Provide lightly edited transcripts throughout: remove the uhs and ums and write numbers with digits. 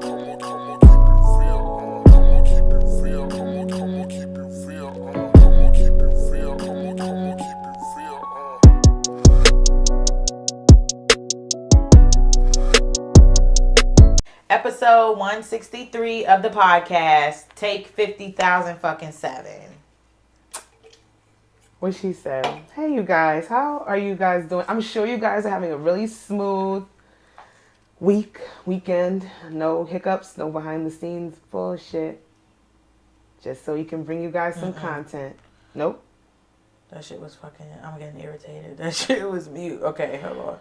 Episode 163 of the podcast, take 50,000 fucking 7. What she said. Hey, you guys. How are you guys doing? I'm sure you guys are having a really smooth weekend. No hiccups, no behind the scenes bullshit. Just so you can bring you guys some content. Nope. That shit was fucking, I'm getting irritated. That shit was mute. Okay, hold on.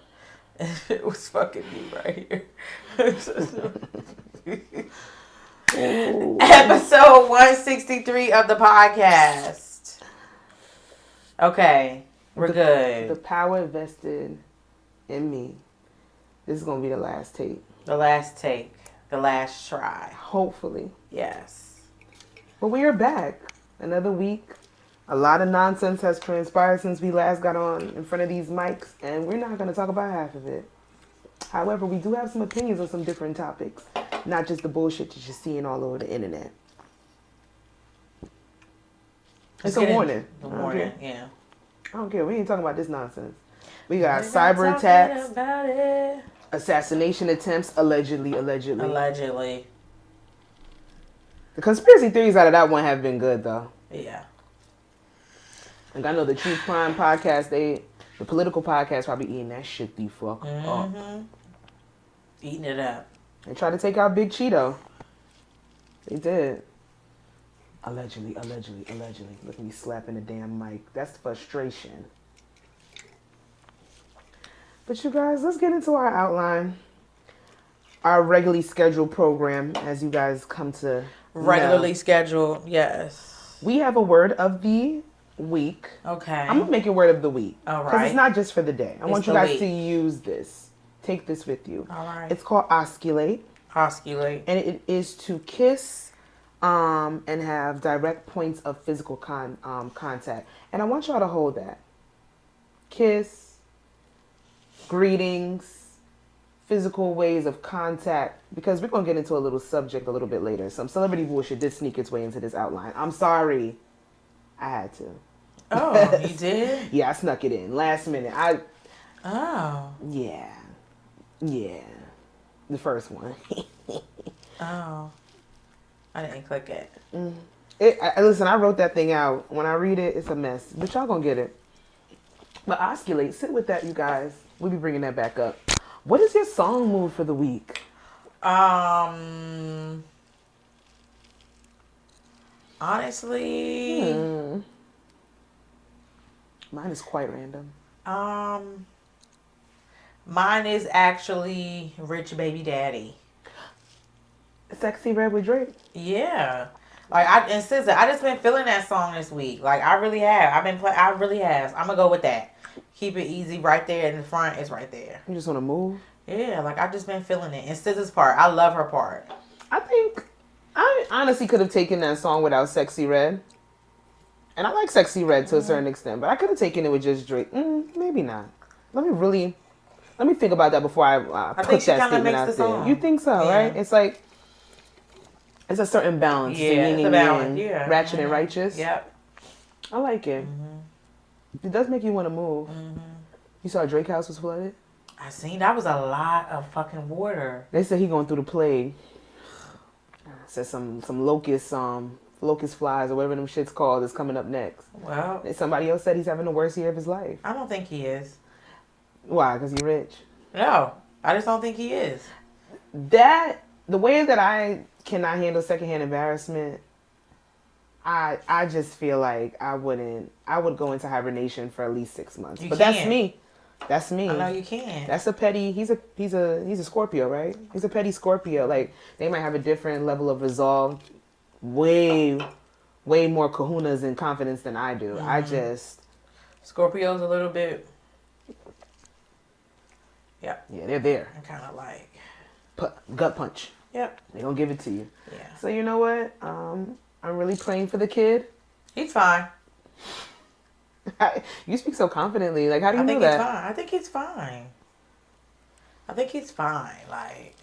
It was fucking mute right here. Episode 163 of the podcast. Okay, we're good. The power vested in me. This is going to be the last take. The last take. The last try. Hopefully. Yes. But we are back. Another week. A lot of nonsense has transpired since we last got on in front of these mics, and we're not going to talk about half of it. However, we do have some opinions on some different topics, not just the bullshit that you're seeing all over the internet. It's a warning. The warning, yeah. I don't care. We ain't talking about this nonsense. We got cyber attacks, assassination attempts, allegedly. Allegedly. The conspiracy theories out of that one have been good, though. Yeah. Like, I know the True Crime podcast, the political podcast probably eating that shit the fuck up. Eating it up. They tried to take out Big Cheeto. They did. Allegedly. Look at me slapping the damn mic. That's frustration. But you guys, let's get into our outline. Our regularly scheduled program, as you guys come to Regularly know. Scheduled, yes. We have a word of the week. Okay. I'm gonna make it word of the week. All right. Because it's not just for the day. I want you guys week. to use this. Take this with you. All right. It's called osculate. Osculate. And it is to kiss and have direct points of physical contact. And I want y'all to hold that. Kiss, greetings, physical ways of contact. Because we're going to get into a little subject a little bit later. Some celebrity bullshit did sneak its way into this outline. I'm sorry. I had to. Oh, you did? Yeah, I snuck it in. Last minute. Oh. Yeah. The first one. Oh. I didn't click it. Listen, I wrote that thing out. When I read it, it's a mess. But y'all gonna get it. But osculate, sit with that, you guys. We'll be bringing that back up. What is your song mood for the week? Honestly. Mine is quite random. Mine is actually Rich Baby Daddy. Sexy Red with Drake? Yeah. Like, and SZA, I just been feeling that song this week. Like, I really have. I really have. I'm gonna go with that. Keep it easy right there in the front. It's right there. You just want to move? Yeah, like, I just been feeling it. And SZA's part, I love her part. I think I honestly could have taken that song without Sexy Red. And I like Sexy Red to a certain extent, but I could have taken it with just Drake. Maybe not. Let me think about that before I put that statement out there. You think so, right? It's like, it's a certain balance. Yeah, it's a balance. Yeah. Ratchet and righteous. Yep. I like it. It does make you want to move. You saw Drake house was flooded? I seen that was a lot of fucking water. They said he going through the plague. Said some locust flies or whatever them shit's called is coming up next. Well, somebody else said he's having the worst year of his life. I don't think he is. Why? Because he's rich? No, I just don't think he is. The way that I cannot handle secondhand embarrassment, I just feel like I would go into hibernation for at least 6 months. But that's me. That's me. I know you can. That's a petty. He's a Scorpio, right? He's a petty Scorpio. Like, they might have a different level of resolve, way more kahunas and confidence than I do. I just Scorpio's a little bit. Yep. Yeah, they're there. I'm kind of like gut punch. Yep. They gonna give it to you. Yeah. So you know what? I'm really praying for the kid. He's fine. You speak so confidently. Like, how do you know that? I think he's fine. I think he's fine. Like,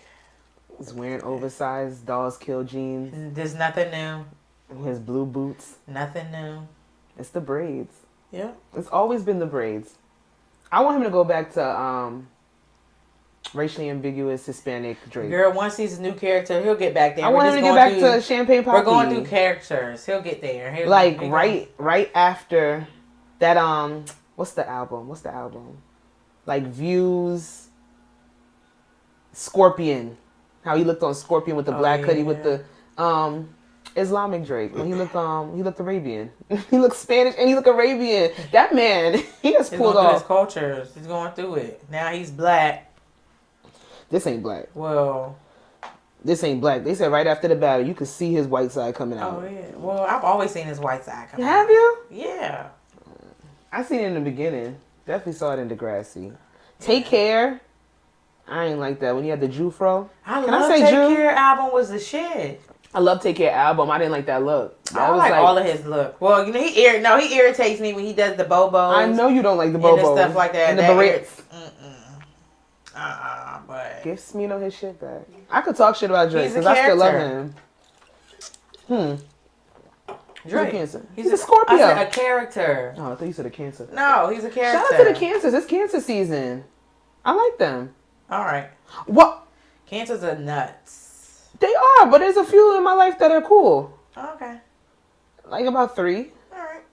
He's wearing oversized Dolls Kill jeans. There's nothing new. His blue boots. Nothing new. It's the braids. Yeah. It's always been the braids. I want him to go back to racially ambiguous Hispanic Drake. Girl, once he's a new character, he'll get back there. I want him to get back to Champagne Poppy. We're going through characters. He'll get there. Right after that. What's the album? Like Views. Scorpion. How he looked on Scorpion with the black hoodie with the Islamic Drake. When he looked Arabian. He looked Spanish and he looked Arabian. That man, he has pulled off his cultures. He's going through it. Now he's black. This ain't black. Well, this ain't black. They said right after the battle, you could see his white side coming out. Oh yeah. Well, I've always seen his white side coming out. Have you? Yeah. I seen it in the beginning. Definitely saw it in Degrassi. Take Care. I ain't like that. When you had the Jew fro. I love Take Care album was the shit. I love Take Care album. I didn't like that look. I don't like all of his look. Well, you know, he irritates me when he does the bobos. I know you don't like the bobos. And stuff like that. And the berets. But give Smino his shit back. I could talk shit about Drake because I still love him. Drake. He's a Scorpio. I said a character. Oh, I thought you said a Cancer. No, he's a character. Shout out to the Cancers. It's Cancer season. I like them. All right. What? Cancers are nuts. They are, but there's a few in my life that are cool. Okay. Like about 3. All right.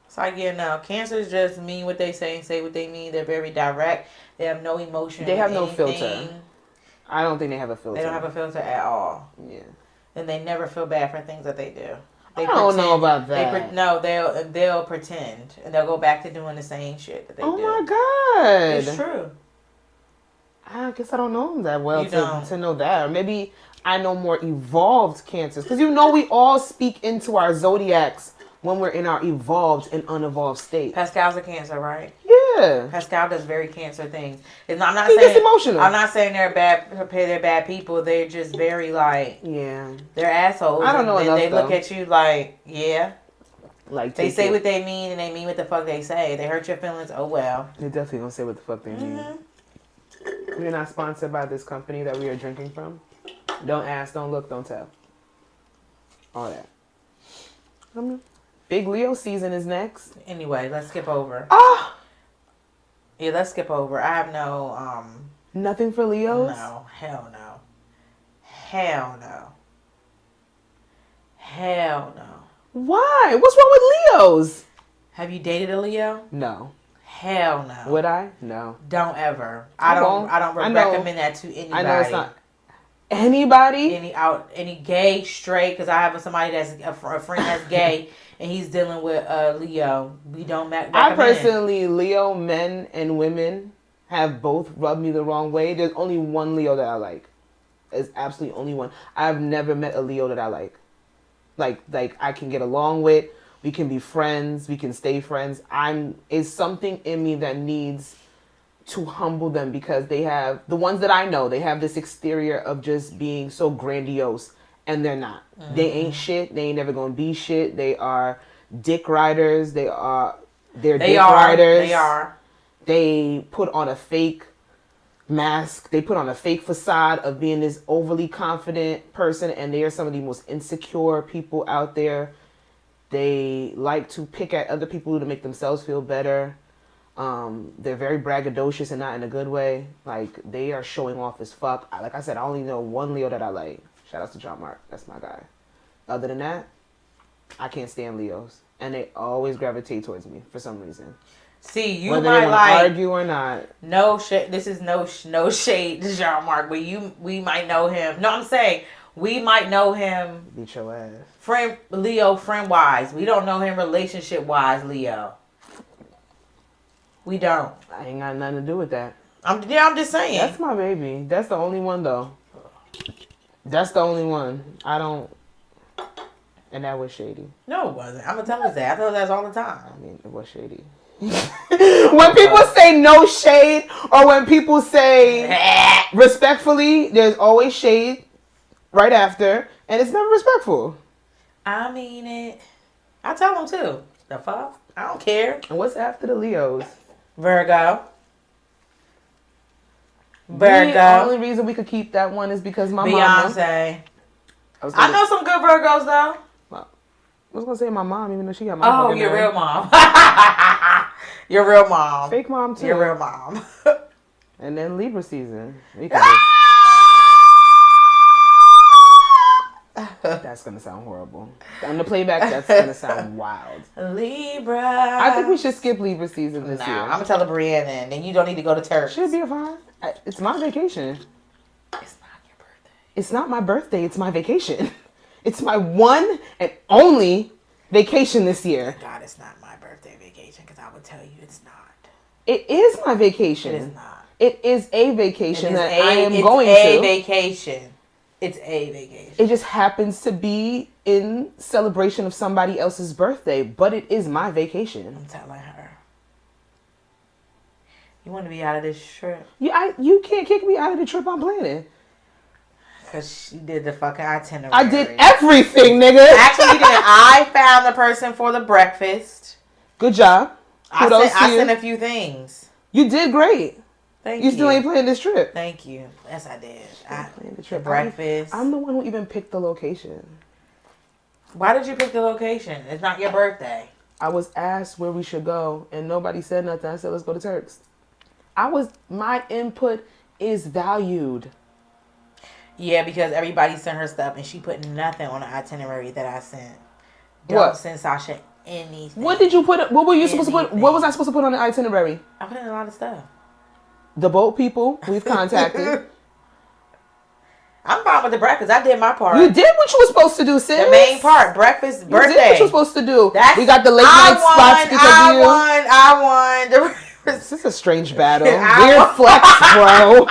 So no. Cancers just mean what they say and say what they mean. They're very direct. They have no emotion. They have no filter. I don't think they have a filter. They don't have a filter at all. Yeah. And they never feel bad for things that they do. I don't know about that. They'll pretend and they'll go back to doing the same shit that they do. Oh my God. It's true. I guess I don't know them that well to know that. Or maybe I know more evolved Cancers. Because we all speak into our zodiacs when we're in our evolved and unevolved state. Pascal's a Cancer, right? Yeah. Pascal does very Cancer things. He gets emotional. I'm not saying they're bad people. They're just very they're assholes. I don't know enough. They look at you like they say it. what they mean and they mean what the fuck they say. They hurt your feelings. Oh well. They definitely gonna say what the fuck they mean. We're not sponsored by this company that we are drinking from. Don't ask, don't look, don't tell. All that. Big Leo season is next. Anyway, let's skip over. Yeah, let's skip over. I have no nothing for Leos? No, hell no. Hell no. Hell no. Why? What's wrong with Leos? Have you dated a Leo? No. Hell no. Would I? No. Don't ever. I don't recommend that to anybody. I know it's not anybody. Any gay, straight, because I have somebody that's a friend that's gay and he's dealing with Leo. We don't recommend. I personally, Leo men and women have both rubbed me the wrong way. There's only one Leo that I like. There's absolutely only one. I've never met a Leo that I like. Like I can get along with. We can be friends. We can stay friends. It's something in me that needs to humble them because they have, the ones that I know, they have this exterior of just being so grandiose and they're not. Mm-hmm. They ain't shit. They ain't never gonna be shit. They are dick riders. They're dick riders. They are. They put on a fake mask. They put on a fake facade of being this overly confident person, and they are some of the most insecure people out there. They like to pick at other people to make themselves feel better. They're very braggadocious and not in a good way. Like, they are showing off as fuck. Like I said, I only know one Leo that I like. Shout out to John Mark. That's my guy. Other than that, I can't stand Leos. And they always gravitate towards me for some reason. See, you whether might they argue or not. No shade. This is no shade to Jean Marc, but we might know him. No, I'm saying we might know him. Beat your ass. Leo friend wise. We don't know him relationship wise, Leo. We don't. I ain't got nothing to do with that. I'm just saying. That's my baby. That's the only one though. That's the only one. I don't. And that was shady. No, it wasn't. I'm gonna tell you that. I tell you that all the time. I mean, it was shady. When people say no shade, or when people say respectfully, there's always shade right after, and it's never respectful. I mean it. I tell them too. The fuck? I don't care. And what's after the Leos? Virgo. Virgo. The only reason we could keep that one is because my mama. Beyonce. I know some good Virgos though. I was gonna say my mom, even though she got my. Oh, your real mom. Your real mom. Fake mom too. Your real mom. And then Libra season. That's gonna sound horrible. On the playback, that's gonna sound wild. Libra. I think we should skip Libra season this year. I'm gonna tell Brianna, then you don't need to go to Turks. Should be fine. It's my vacation. It's not your birthday. It's not my birthday. It's my vacation. It's my one and only vacation this year. God, it's not my birthday vacation because I would tell you it's not. It is my vacation. It is not. It is a vacation that I am it's going a to. Vacation. It's a vacation. It just happens to be in celebration of somebody else's birthday, but it is my vacation. I'm telling her. You want to be out of this trip? You can't kick me out of the trip I'm planning. Because she did the fucking itinerary. I did everything, nigga. Actually, you didn't. I found the person for the breakfast. Good job. I sent a few things. You did great. Thank you. You still ain't planning this trip. Thank you. Yes, I did. I planned the trip. Breakfast. I'm the one who even picked the location. Why did you pick the location? It's not your birthday. I was asked where we should go, and nobody said nothing. I said, let's go to Turks. My input is valued. Yeah, because everybody sent her stuff, and she put nothing on the itinerary that I sent. Don't send Sasha anything. What did you put? What were you supposed to put? What was I supposed to put on the itinerary? I put in a lot of stuff. The boat people we've contacted. I'm fine with the breakfast. I did my part. You did what you were supposed to do, sis. The main part, breakfast, birthday. You did what you were supposed to do. We got the late night spots because of you. I won. This is a strange battle. Weird flex, bro.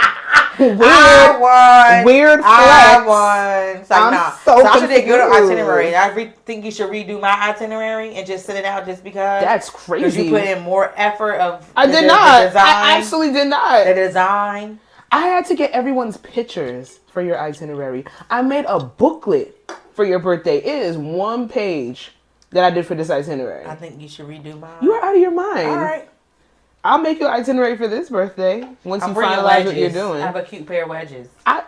Weird flex. I won. It's like, I'm nah. so Sasha did good confused. itinerary. I think you should redo my itinerary and just send it out just because. That's crazy. Because you put in more effort of I did not. The design, I absolutely did not. The design. I had to get everyone's pictures for your itinerary. I made a booklet for your birthday. It is one page that I did for this itinerary. I think you should redo mine. You are out of your mind. All right. I'll make your itinerary for this birthday once you finalize what you're doing. I have a cute pair of wedges. I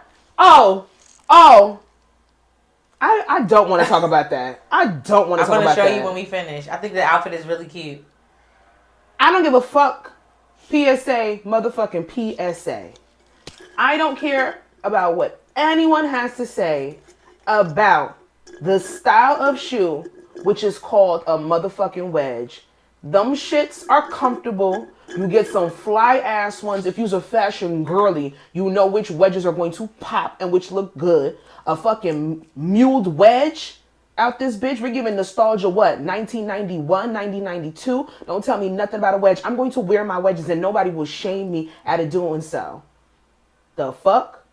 don't want to talk about that. I don't want to talk about that. I'm going to show you when we finish. I think the outfit is really cute. I don't give a fuck. PSA, motherfucking PSA. I don't care about what anyone has to say about the style of shoe, which is called a motherfucking wedge. Them shits are comfortable. You get some fly ass ones. If you're a fashion girly, you know which wedges are going to pop and which look good. A fucking muled wedge out this bitch. We're giving nostalgia what? 1991, 1992. Don't tell me nothing about a wedge. I'm going to wear my wedges and nobody will shame me out of doing so. The fuck?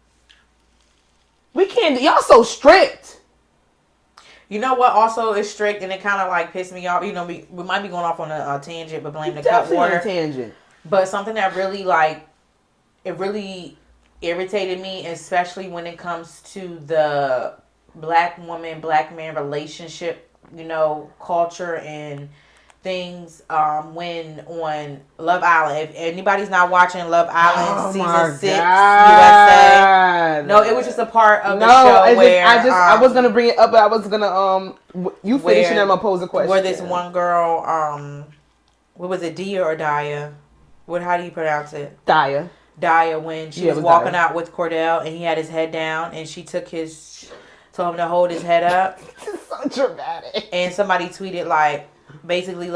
We can't. Y'all so strict. You know what also is strict and it kind of like pissed me off. You know, we might be going off on a tangent, but blame the cut water. Tangent. But something that really it really irritated me, especially when it comes to the black woman, black man relationship, you know, culture and things. When on Love Island, if anybody's not watching Love Island season 6 USA, no, it was just a part of the show where I was gonna bring it up, but I was gonna you finish and then I'm gonna pose a question. Where this one girl, what was it, Dia or Daya? How do you pronounce it? Daya, when she was walking out with Cordell and he had his head down and she told him to hold his head up. This is so dramatic. And somebody tweeted basically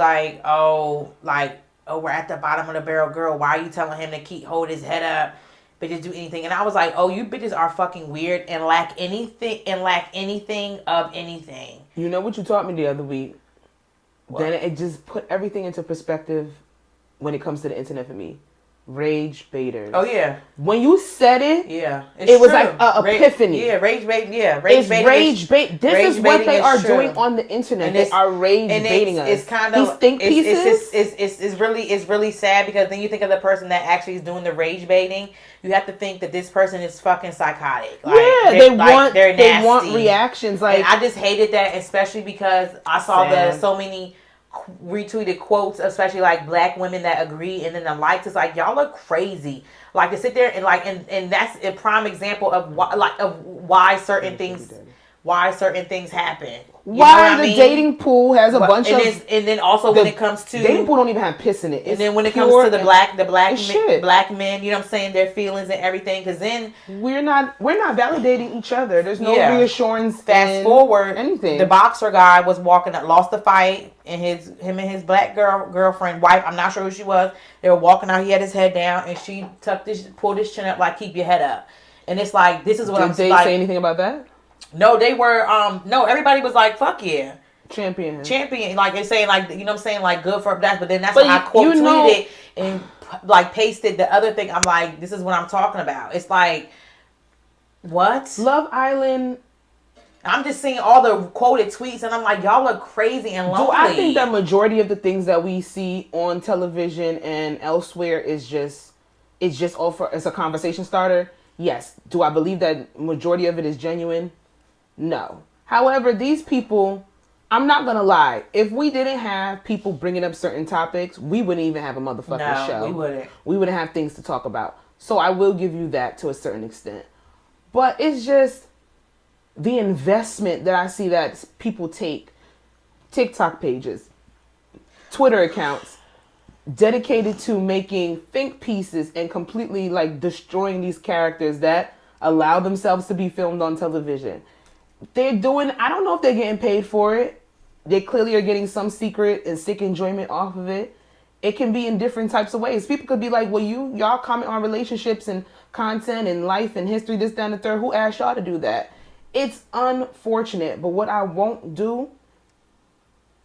oh, we're at the bottom of the barrel, girl. Why are you telling him to hold his head up? Bitches do anything. And I was like, oh, you bitches are fucking weird and lack anything of anything. You know what you taught me the other week? What? Then it just put everything into perspective when it comes to the internet for me. Rage baiters. Oh yeah. When you said it, yeah, it was like an epiphany. Rage baiting. Yeah, rage bait. This is what they are doing on the internet. They are rage baiting us. It's kind of these think pieces. It's really sad because then you think of the person that actually is doing the rage baiting. You have to think that this person is fucking psychotic. They want reactions. And I just hated that, especially because I saw so many retweeted quotes, especially black women that agree, and then the likes is y'all look crazy. Like to sit there and like, and that's a prime example of why certain things happen. You know Why what the I mean? dating pool has a bunch of, and then also when it comes to dating pool don't even have piss in it. And then when it comes to the black men, you know what I'm saying, their feelings and everything, because then we're not validating each other. There's no reassurance. Fast forward, anything. The boxer guy was walking up, lost the fight, and him and his black girlfriend, wife, I'm not sure who she was. They were walking out. He had his head down, and she pulled his chin up, like, keep your head up. And it's like, this is what I'm saying. Did they say anything about that? No, they were, no, everybody was like, fuck yeah. Champion. Like they're saying, like, you know what I'm saying, like, good for that. But then that's when I quote tweeted it and like pasted the other thing. I'm like, this is what I'm talking about. It's like, what? Love Island. I'm just seeing all the quoted tweets and I'm like, y'all are crazy and lonely. Do I think that majority of the things that we see on television and elsewhere is just it's a conversation starter? Yes. Do I believe that majority of it is genuine? No. However, these people, I'm not gonna lie. If we didn't have people bringing up certain topics, we wouldn't even have a motherfucking show. We wouldn't. We wouldn't have things to talk about. So I will give you that to a certain extent. But it's just the investment that I see that people take. TikTok pages, Twitter accounts, dedicated to making think pieces and completely like destroying these characters that allow themselves to be filmed on television. They're doing, I don't know if they're getting paid for it. They clearly are getting some secret and sick enjoyment off of it. It can be in different types of ways. People could be like, well, y'all comment on relationships and content and life and history, this, that, and the third. Who asked y'all to do that? It's unfortunate. But what I won't do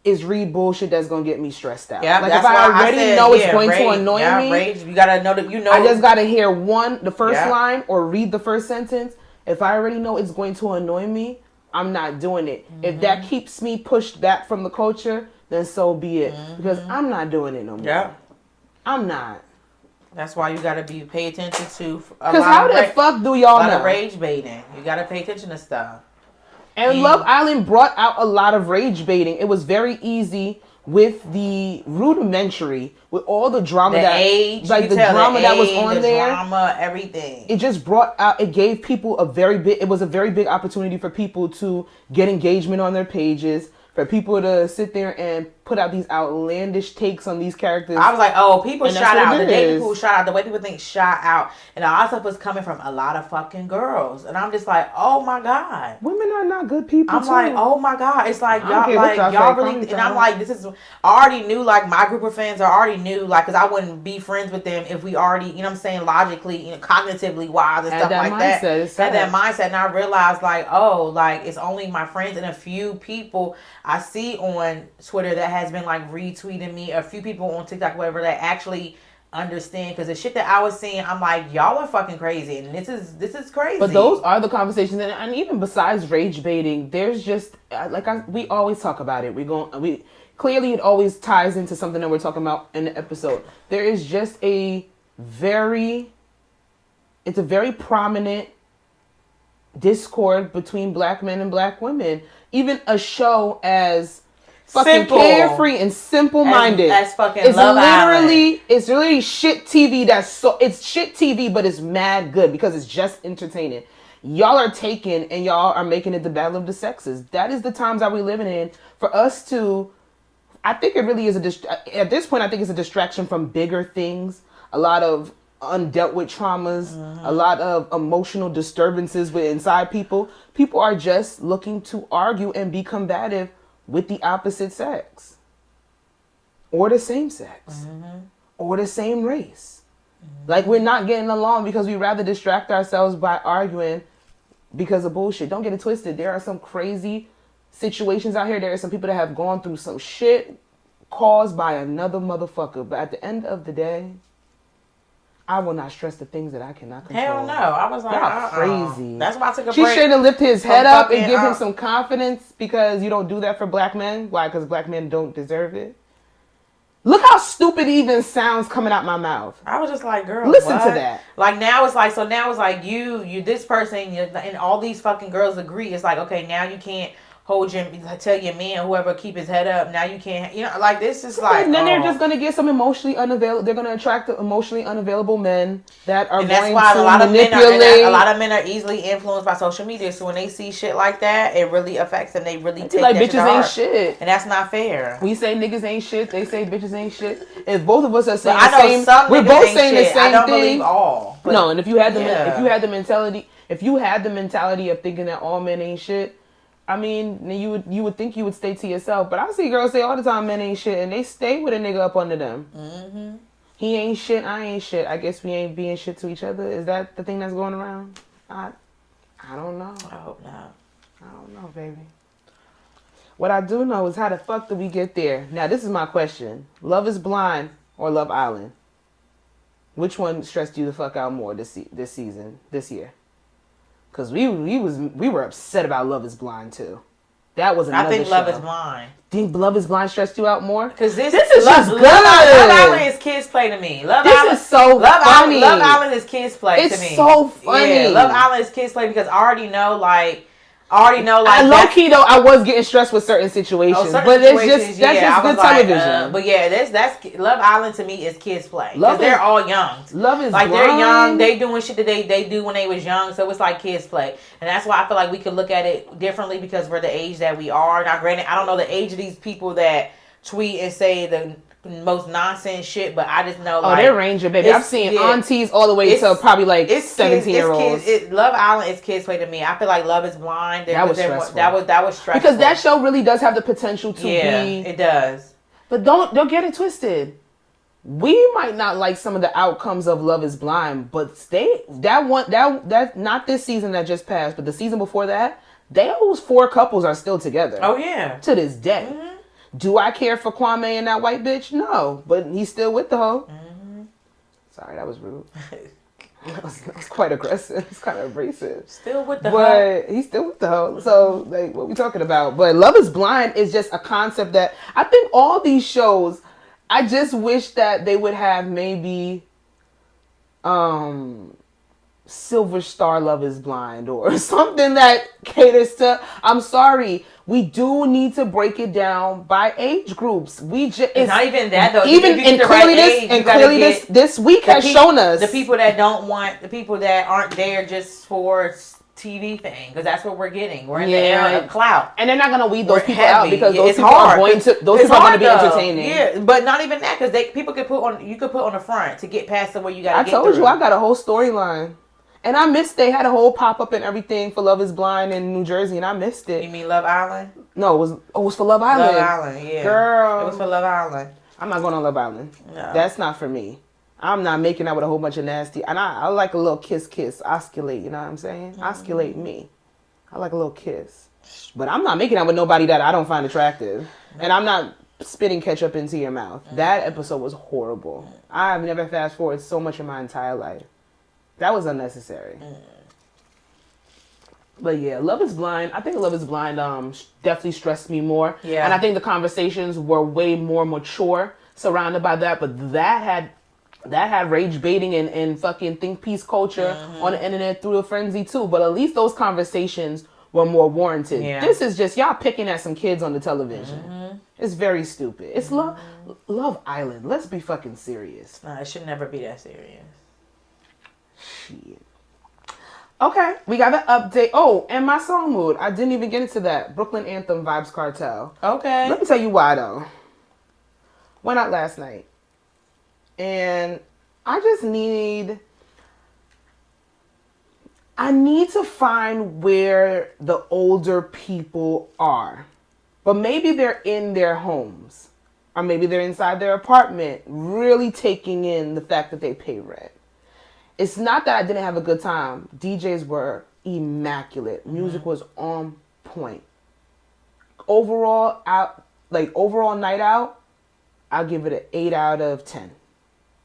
is read bullshit that's going to get me stressed out. Yeah, like if I already know it's going to annoy me. Rage. You got to know that, I just got to hear the first line or read the first sentence. If I already know it's going to annoy me, I'm not doing it. Mm-hmm. If that keeps me pushed back from the culture, then so be it. Mm-hmm. Because I'm not doing it no more. Yeah. I'm not. That's why you got to pay attention to. Because how the fuck do y'all know? A lot of rage baiting. You got to pay attention to stuff. And Love Island brought out a lot of rage baiting. It was very easy with the rudimentary, with all the drama that was on there. Drama, everything. It just brought out. It gave people it was a very big opportunity for people to get engagement on their pages. For people to sit there and put out these outlandish takes on these characters. I was like, oh, people shot out. The day people shot out, the way people think shot out. And all that stuff was coming from a lot of fucking girls. And I'm just like, oh my God. Women are not good people, I'm like, oh my God. It's like, y'all really, and I'm like, I already knew, like, my group of friends, I already knew, like, because I wouldn't be friends with them if we already, you know what I'm saying, logically, cognitively wise and stuff like that. Had that mindset. And I realized, like, oh, like, it's only my friends and a few people I see on Twitter that has been like retweeting me, a few people on TikTok, whatever, that actually understand. Because the shit that I was seeing, I'm like, y'all are fucking crazy, and this is crazy. But those are the conversations, and even besides rage baiting, there's just we always talk about it. We clearly it always ties into something that we're talking about in the episode. There is just it's a very prominent discord between black men and black women. Even a show as fucking carefree and simple-minded as fucking Love Island. It's literally shit TV. It's shit TV, but it's mad good because it's just entertaining. Y'all are taking and y'all are making it the battle of the sexes. That is the times that we're living in. For us to, I think it really is at this point, I think it's a distraction from bigger things. A lot of undealt with traumas, a lot of emotional disturbances inside people. People are just looking to argue and be combative with the opposite sex, or the same sex, or the same race. Like, we're not getting along because we rather distract ourselves by arguing because of bullshit. Don't get it twisted. There are some crazy situations out here. There are some people that have gone through some shit caused by another motherfucker. But at the end of the day, I will not stress the things that I cannot control. Hell no. I was like, y'all crazy. That's why I took a break. She should have lifted his head up and give him some confidence, because you don't do that for black men. Why? Because black men don't deserve it. Look how stupid it even sounds coming out my mouth. I was just like, girl, listen to that. Like, now it's like, you, this person, and all these fucking girls agree. It's like, okay, now you can't tell your man, whoever, keep his head up. Now you can't, like, this is like. And then they're just gonna get some emotionally unavailable. They're gonna attract emotionally unavailable men that are going to manipulate. A lot of men are easily influenced by social media. So when they see shit like that, it really affects them. They really take like that bitches ain't shit, and that's not fair. We say niggas ain't shit. They say bitches ain't shit. If both of us are saying the same, we're both saying the same thing. I don't believe all. No, and if you had the mentality of thinking that all men ain't shit, I mean, you would think you would stay to yourself. But I see girls say all the time men ain't shit, and they stay with a nigga up under them. Mm-hmm. He ain't shit, I ain't shit. I guess we ain't being shit to each other. Is that the thing that's going around? I don't know. I hope not. I don't know, baby. What I do know is how the fuck did we get there? Now, this is my question. Love is Blind or Love Island? Which one stressed you the fuck out more this year? Because we were upset about Love is Blind too. That was another show. I think Love is Blind. Think Love is Blind stressed you out more? Because this is just good. Love Island is kids play to me. Love Island is so funny. Love Island is kids play to me. It's so funny. Yeah, Love Island is kids play because I already know like. Low key though, I was getting stressed with certain situations, but that's just good television. But yeah, that's Love Island to me is kids play because they're all young. Love is like blind. They're young. They doing shit that they do when they was young, so it's like kids play, and that's why I feel like we could look at it differently because we're the age that we are. Now, granted, I don't know the age of these people that tweet and say the most nonsense shit, but I just know they're ranger, baby. I've seen aunties all the way to probably like 17-year-olds. Love Island is kids play to me. I feel like Love is Blind. That was stressful. That was stressful because that show really does have the potential to be. It does. But don't get it twisted. We might not like some of the outcomes of Love is Blind, but that not this season that just passed, but the season before that, those 4 couples are still together. Oh yeah, to this day. Mm-hmm. Do I care for Kwame and that white bitch? No, but he's still with the hoe. Mm-hmm. Sorry, that was rude. that was quite aggressive. It's kind of abrasive. Still with the hoe. But he's still with the hoe. So, like, what we talking about? But Love is Blind is just a concept that I think all these shows, I just wish that they would have maybe Silver Star Love is Blind or something that caters to, I'm sorry, we do need to break it down by age groups. It's not even that though. This week has shown us the people that don't want, the people that aren't there just for TV thing, because that's what we're getting. We're in the era of clout, and they're not gonna weed those people out because those people are going to be entertaining. Yeah, but not even that, because people could you could put on the front to get past the way you got. I told you I got a whole storyline. And I missed, they had a whole pop-up and everything for Love is Blind in New Jersey, and I missed it. You mean Love Island? No, it was for Love Island. Love Island, yeah. Girl. It was for Love Island. I'm not going on Love Island. No. That's not for me. I'm not making out with a whole bunch of nasty. And I like a little kiss, osculate, you know what I'm saying? Mm-hmm. Osculate me. I like a little kiss. But I'm not making out with nobody that I don't find attractive. And I'm not spitting ketchup into your mouth. Mm-hmm. That episode was horrible. I've never fast forwarded so much in my entire life. That was unnecessary. But yeah, Love is Blind. I think Love is Blind definitely stressed me more. Yeah. And I think the conversations were way more mature surrounded by that. But that had rage baiting and fucking think piece culture on the internet through a frenzy too. But at least those conversations were more warranted. Yeah. This is just y'all picking at some kids on the television. Mm-hmm. It's very stupid. It's Love Island. Let's be fucking serious. Nah, it should never be that serious. Shit. Okay, we got an update. Oh, and my song mood. I didn't even get into that. Brooklyn Anthem Vibes Cartel. Okay. Let me tell you why though. Went out last night. And I need to find where the older people are. But maybe they're in their homes. Or maybe they're inside their apartment, really taking in the fact that they pay rent. It's not that I didn't have a good time. DJs were immaculate. Music was on point. Overall night out, I'll give it an 8 out of 10.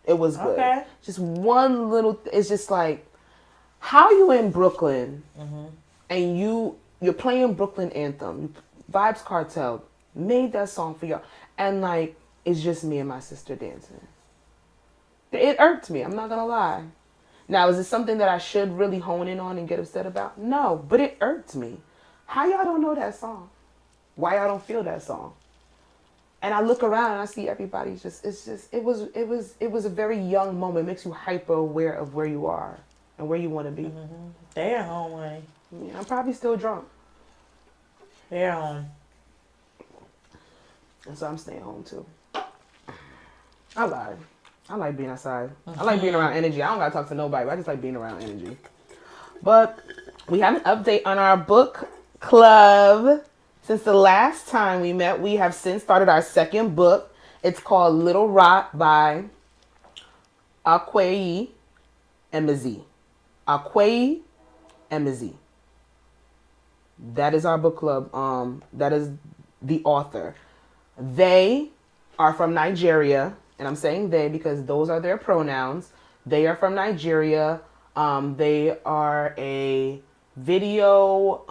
It was good. Okay. Just one little, it's just like, how you in Brooklyn and you're playing Brooklyn Anthem. Vibes Cartel made that song for y'all. And like, it's just me and my sister dancing. It irked me, I'm not gonna lie. Now, is it something that I should really hone in on and get upset about? No, but it irked me. How y'all don't know that song? why y'all don't feel that song? And I look around and I see everybody's it was a very young moment. It makes you hyper aware of where you are and where you want to be. Mm-hmm. They're home, honey. Yeah, I'm probably still drunk. They're home. And so I'm staying home too. I lied. I like being outside. I like being around energy. I don't gotta talk to nobody, but I just like being around energy. But we have an update on our book club. Since the last time we met, we have since started our second book. It's called Little Rot by Akwayi Emezi. Akwayi Emezi. That is our book club. That is the author. They are from Nigeria, and I'm saying they because those are their pronouns. They are from Nigeria. They are a video.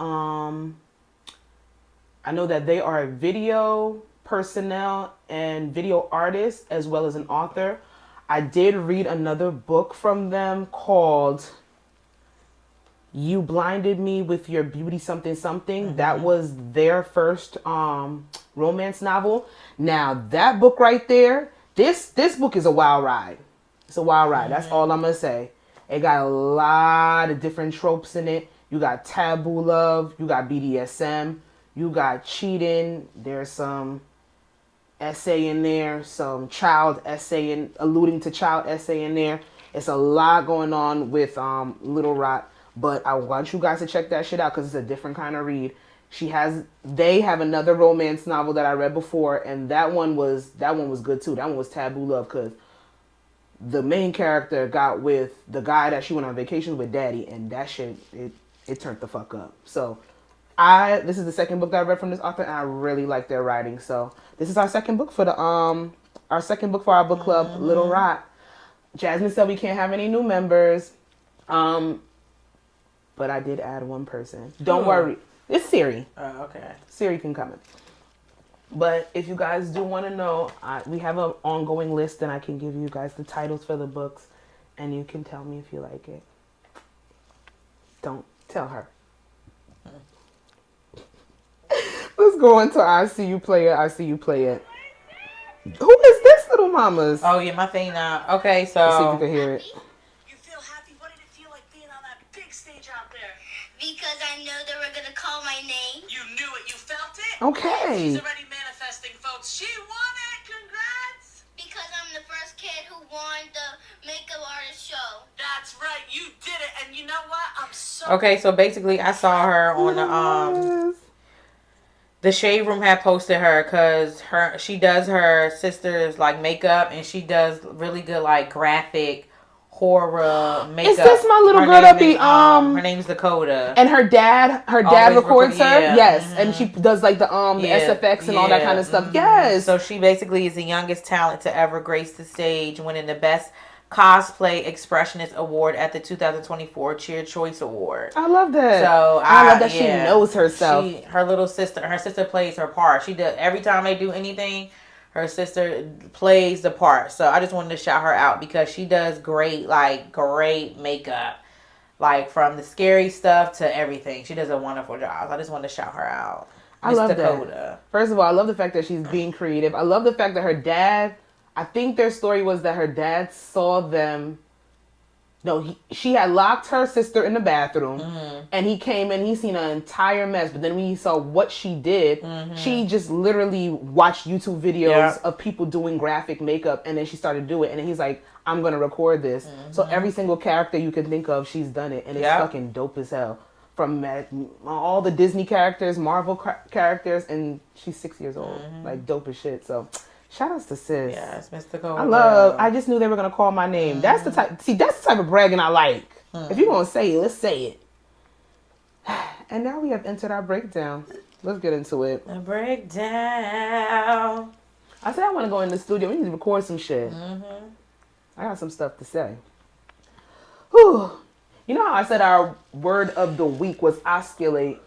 I know that they are a video personnel and video artist as well as an author. I did read another book from them called You Blinded Me with Your Beauty Something Something. Mm-hmm. That was their first romance novel. Now that book right there, this book is a wild ride. It's a wild ride. Mm-hmm. That's all I'm gonna say. It got a lot of different tropes in it. You got taboo love, you got BDSM, you got cheating. There's some essay in there, some child essay alluding to child essay in there. It's a lot going on with Little Rot, but I want you guys to check that shit out because it's a different kind of read. They have another romance novel that I read before, and that one was good too. That one was taboo love because the main character got with the guy that she went on vacation with, daddy, and that shit it turned the fuck up. So this is the second book that I read from this author, and I really like their writing. So this is our second book for our book club, mm-hmm. Little Rot. Jasmine said we can't have any new members, but I did add one person. Don't worry, it's Siri. Oh, okay. Siri can come in. But if you guys do want to know, we have an ongoing list, and I can give you guys the titles for the books, and you can tell me if you like it. Don't tell her. Let's go into I See You Play It, I See You Play It. Who is this, little mamas? Oh, yeah, my thing now. Okay, so... Let's see if you can hear it. You feel happy? What did it feel like being on that big stage out there? Because I know they were going to call my name. You knew it. You felt it? Okay. She's already manifesting, folks. She won it. Congrats. Because I'm the first kid who won the makeup artist show. That's right. You did it. And you know what? I'm so... Okay, so basically I saw her on the Shade Room had posted her because she does her sister's like makeup, and she does really good like graphic horror makeup. Is this my little girl that be her name's Dakota, and her dad records her? Yeah. Yes, Mm-hmm. and she does like the SFX and all that kind of stuff. Mm-hmm. Yes. So she basically is the youngest talent to ever grace the stage, winning the Best Cosplay Expressionist Award at the 2024 Cheer Choice Award. I love that. So I love that she knows herself. Her sister plays her part. She does every time they do anything. Her sister plays the part. So I just wanted to shout her out because she does great makeup, like from the scary stuff to everything. She does a wonderful job. I just wanted to shout her out. I love Dakota. That. First of all, I love the fact that she's being creative. I love the fact that her dad. I think their story was that her dad saw them. No, she had locked her sister in the bathroom, mm-hmm. and he came in. He seen an entire mess, but then when he saw what she did, mm-hmm. she just literally watched YouTube videos of people doing graphic makeup, and then she started to do it. And then he's like, "I'm gonna record this." Mm-hmm. So every single character you can think of, she's done it, and it's fucking dope as hell. From all the Disney characters, Marvel characters, and she's 6 years old, mm-hmm. like dope as shit. So. Shout outs to sis. Yes, Mr. Cole. I just knew they were going to call my name. Mm-hmm. That's the type of bragging I like. Mm-hmm. If you're going to say it, let's say it. And now we have entered our breakdown. Let's get into it. The breakdown. I said I want to go in the studio. We need to record some shit. Mm-hmm. I got some stuff to say. Whew. You know how I said our word of the week was osculate?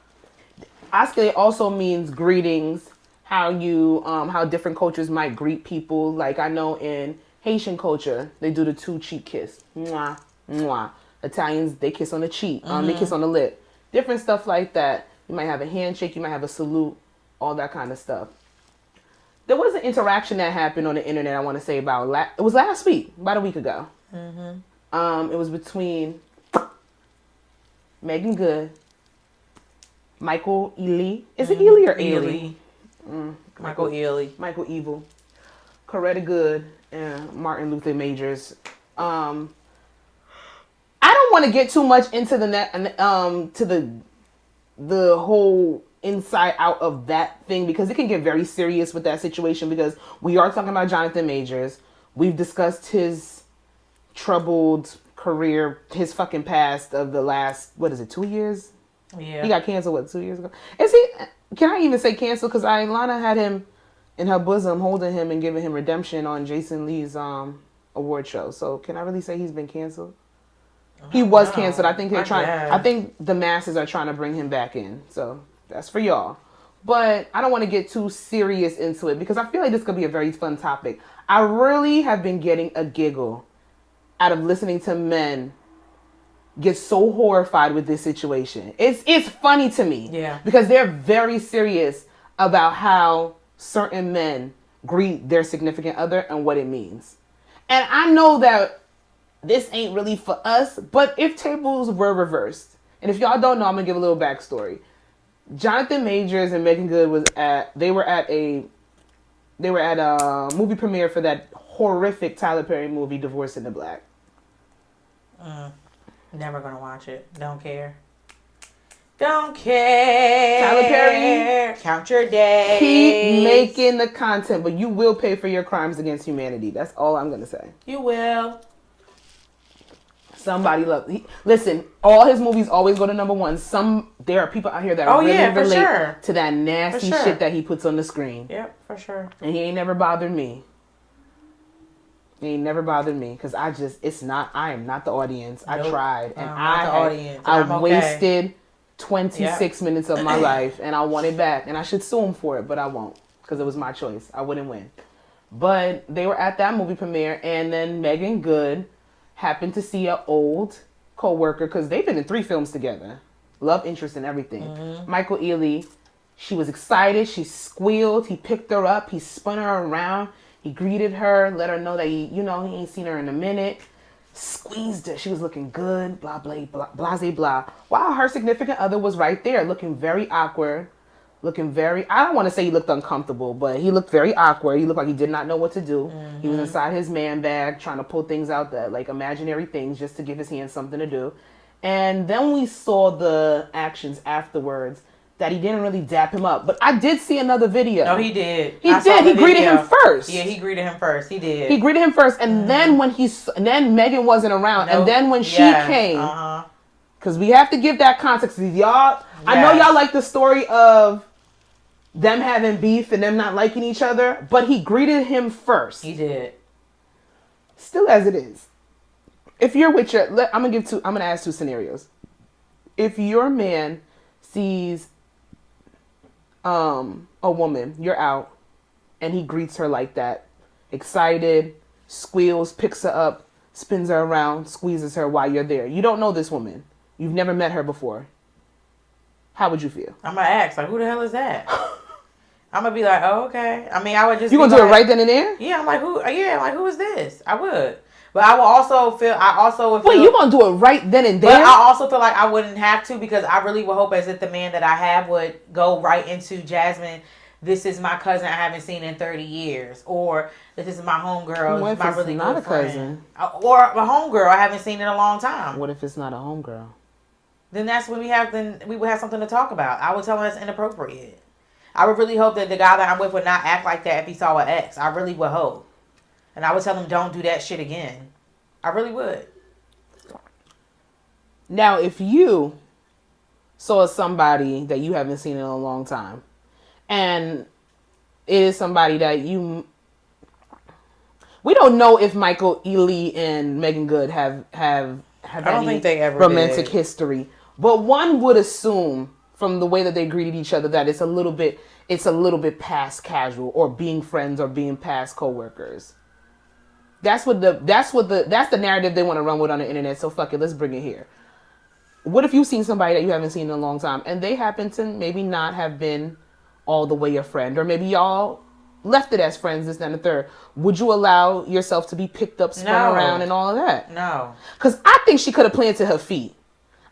Osculate also means greetings. How different cultures might greet people. Like I know in Haitian culture, they do the 2 cheek kiss. Mwah, mwah. Italians, they kiss on the cheek. They kiss on the lip. Different stuff like that. You might have a handshake. You might have a salute. all that kind of stuff. There was an interaction that happened on the internet. I want to say about it was last week, about a week ago. It was between Megan Good, Michael Ealy. Is it Ealy or Ailey? Michael Ealy. Michael Evil, Coretta Good, and Martin Luther Majors. I don't want to get too much into the whole inside out of that thing because it can get very serious with that situation because we are talking about Jonathan Majors. We've discussed his troubled career, his fucking past of the last, 2 years? Yeah. He got canceled, 2 years ago? Is he, can I even say canceled? Because Lana had him in her bosom, holding him and giving him redemption on Jason Lee's award show. So can I really say he's been canceled? He was canceled. I think I think the masses are trying to bring him back in. So that's for y'all. But I don't want to get too serious into it because I feel like this could be a very fun topic. I really have been getting a giggle out of listening to men get so horrified with this situation. It's funny to me. Yeah. Because they're very serious about how certain men greet their significant other and what it means. And I know that this ain't really for us, but if tables were reversed, and if y'all don't know, I'm gonna give a little backstory. Jonathan Majors and Megan Good they were at a movie premiere for that horrific Tyler Perry movie, Divorce in the Black. Never gonna watch it. Don't care. Don't care. Tyler Perry, count your days. Keep making the content, but you will pay for your crimes against humanity. That's all I'm gonna say. You will. Somebody listen, all his movies always go to number one. There are people out here that really relate to that nasty shit that he puts on the screen. Yep, for sure. And he ain't never bothered me. He ain't never bothered me because I am not the audience. Nope. I tried and audience. I wasted 26 minutes of my life and I want it back. And I should sue him for it, but I won't because it was my choice. I wouldn't win. But they were at that movie premiere and then Megan Good happened to see an old co-worker because they've been in 3 films together. Love interest and everything. Michael Ealy, she was excited. She squealed. He picked her up. He spun her around. He greeted her, let her know that he ain't seen her in a minute. Squeezed her. She was looking good, blah, blah, blah, blah, blah. While her significant other was right there, looking very awkward. I don't want to say he looked uncomfortable, but he looked very awkward. He looked like he did not know what to do. He was inside his man bag trying to pull things out that, like imaginary things just to give his hands something to do. And then we saw the actions afterwards that he didn't really dap him up. But I did see another video. No, he did. He greeted him first. Yeah, he greeted him first. He did. He greeted him first. And then then Megan wasn't around. And then when she came, because we have to give that context. Y'all, I know y'all like the story of them having beef and them not liking each other, but he greeted him first. He did. Still as it is. If you're with I'm gonna ask 2 scenarios. If your man sees a woman, you're out, and he greets her like that, excited, squeals, picks her up, spins her around, squeezes her while you're there. You don't know this woman. You've never met her before. How would you feel? I'm gonna ask, like, who the hell is that? I'm gonna be like, oh, okay. I mean, I would just. You gonna do it right then and there? Yeah, I'm like, who? Yeah, I'm like, who is this? I would, but I will also feel. Wait, you gonna do it right then and there? But I also feel like I wouldn't have to because I really would hope as if the man that I have would go right into Jasmine. This is my cousin I haven't seen in 30 years, or this is my homegirl. What if my it's really not good a cousin? friend. Or a homegirl I haven't seen in a long time. What if it's not a homegirl? Then that's when we would have something to talk about. I would tell him that's inappropriate. I would really hope that the guy that I'm with would not act like that if he saw an ex. I really would hope. And I would tell him, don't do that shit again. I really would. Now, if you saw somebody that you haven't seen in a long time, and it is somebody that we don't know if Michael Ealy and Megan Good have I don't think they ever romantic did. history, but one would assume from the way that they greeted each other that it's a little bit past casual or being friends or being past coworkers. That's the narrative they want to run with on the internet. So fuck it, let's bring it here. What if you've seen somebody that you haven't seen in a long time and they happen to maybe not have been all the way a friend, or maybe y'all left it as friends, this, that, and the third. Would you allow yourself to be picked up, spun around, and all of that? No. Because I think she could have planted her feet.